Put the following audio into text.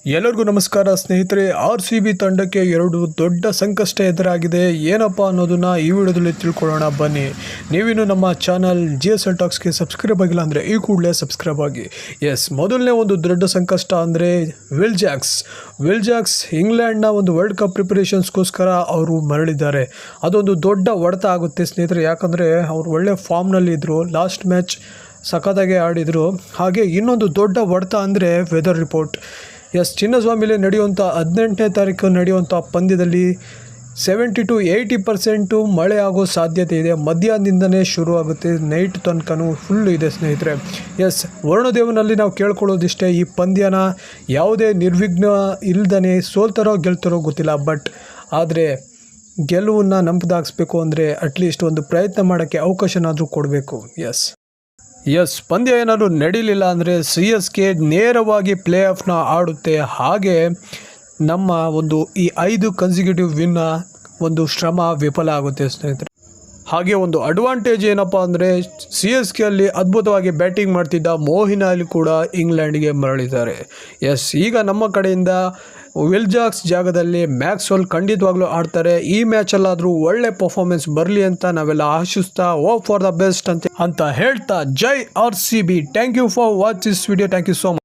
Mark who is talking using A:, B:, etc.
A: ಎಲ್ಲರಿಗೂ ನಮಸ್ಕಾರ ಸ್ನೇಹಿತರೆ. RCB ತಂಡಕ್ಕೆ ಎರಡು ದೊಡ್ಡ ಸಂಕಷ್ಟ ಎದುರಾಗಿದೆ. ಏನಪ್ಪ ಅನ್ನೋದನ್ನ ಈ ವಿಡಿಯೋದಲ್ಲಿ ತಿಳ್ಕೊಳ್ಳೋಣ ಬನ್ನಿ. ನೀವಿನ್ನು ನಮ್ಮ ಚಾನಲ್ GSL ಟಾಕ್ಸ್ಗೆ ಸಬ್ಸ್ಕ್ರೈಬ್ ಆಗಿಲ್ಲ ಅಂದರೆ ಈ ಕೂಡಲೇ ಸಬ್ಸ್ಕ್ರೈಬ್ ಆಗಿ. ಮೊದಲನೇ ಒಂದು ದೊಡ್ಡ ಸಂಕಷ್ಟ ಅಂದರೆ ವಿಲ್ ಜಾಕ್ಸ್ ಇಂಗ್ಲೆಂಡ್ನ ಒಂದು ವರ್ಲ್ಡ್ ಕಪ್ ಪ್ರಿಪರೇಷನ್ಸ್ಗೋಸ್ಕರ ಅವರು ಮರಳಿದ್ದಾರೆ. ಅದೊಂದು ದೊಡ್ಡ ಹೊಡೆತ ಆಗುತ್ತೆ ಸ್ನೇಹಿತರೆ. ಯಾಕಂದರೆ ಅವರು ಒಳ್ಳೆ ಫಾರ್ಮ್ನಲ್ಲಿ ಇದ್ದರು, ಲಾಸ್ಟ್ ಮ್ಯಾಚ್ ಸಖತ್ತಾಗೆ ಆಡಿದರು. ಹಾಗೆ ಇನ್ನೊಂದು ದೊಡ್ಡ ಹೊಡೆತ ಅಂದರೆ ವೆದರ್ ರಿಪೋರ್ಟ್. ಚಿನ್ನಸ್ವಾಮಿಲಿ ನಡೆಯುವಂಥ 18ನೇ ತಾರೀಕು ನಡೆಯುವಂಥ ಪಂದ್ಯದಲ್ಲಿ 70 to 80% ಮಳೆ ಆಗೋ ಸಾಧ್ಯತೆ ಇದೆ. ಮಧ್ಯಾಹ್ನದಿಂದನೇ ಶುರು ಆಗುತ್ತೆ, ನೈಟ್ ತನಕನೂ ಫುಲ್ಲು ಇದೆ ಸ್ನೇಹಿತರೆ. ವರುಣದೇವನಲ್ಲಿ ನಾವು ಕೇಳ್ಕೊಳ್ಳೋದಿಷ್ಟೇ, ಈ ಪಂದ್ಯನ ಯಾವುದೇ ನಿರ್ವಿಘ್ನ ಇಲ್ದೇ ಸೋಲ್ತಾರೋ ಗೆಲ್ತಾರೋ ಗೊತ್ತಿಲ್ಲ, ಬಟ್ ಆದರೆ ಗೆಲುವನ್ನು ನಂಬದಾಗಿಸ್ಬೇಕು ಅಂದರೆ ಅಟ್ಲೀಸ್ಟ್ ಒಂದು ಪ್ರಯತ್ನ ಮಾಡೋಕ್ಕೆ ಅವಕಾಶನಾದರೂ ಕೊಡಬೇಕು. ಪಂದ್ಯ ಏನಾದರೂ ನಡೀಲಿಲ್ಲ ಅಂದರೆ CSK ನೇರವಾಗಿ ಪ್ಲೇ ಆಫ್ನ ಆಡುತ್ತೆ. ಹಾಗೆ ನಮ್ಮ ಒಂದು ಈ 5 ಕನ್ಸಿಕ್ಯೂಟಿವ್ ವಿನ್ನ ಒಂದು ಶ್ರಮ ವಿಫಲ ಆಗುತ್ತೆ ಸ್ನೇಹಿತರೆ. ಹಾಗೆ ಒಂದು ಅಡ್ವಾಂಟೇಜ್ ಏನಪ್ಪ ಅಂದರೆ CSK ಅಲ್ಲಿ ಅದ್ಭುತವಾಗಿ ಬ್ಯಾಟಿಂಗ್ ಮಾಡ್ತಿದ್ದ ಮೋಹಿನ್ ಅಲಿ ಕೂಡ ಇಂಗ್ಲೆಂಡ್ಗೆ ಮರಳಿದ್ದಾರೆ. ಈಗ ನಮ್ಮ ಕಡೆಯಿಂದ ವಿಲ್ ಜಾಕ್ಸ್ ಜಾಗದಲ್ಲಿ ಮ್ಯಾಕ್ಸ್ವೆಲ್ ಖಂಡಿತವಾಗ್ಲೂ ಆಡ್ತಾರೆ. ಈ ಮ್ಯಾಚಲ್ಲಾದರೂ ಒಳ್ಳೆ ಪರ್ಫಾರ್ಮೆನ್ಸ್ ಬರಲಿ ಅಂತ ನಾವೆಲ್ಲ ಆಶಿಸ್ತಾ ಹೋಪ್ ಫಾರ್ ದ ಬೆಸ್ಟ್ ಅಂತ ಹೇಳ್ತಾ ಜೈ RCB. Thank you for watch this video. Thank you so much.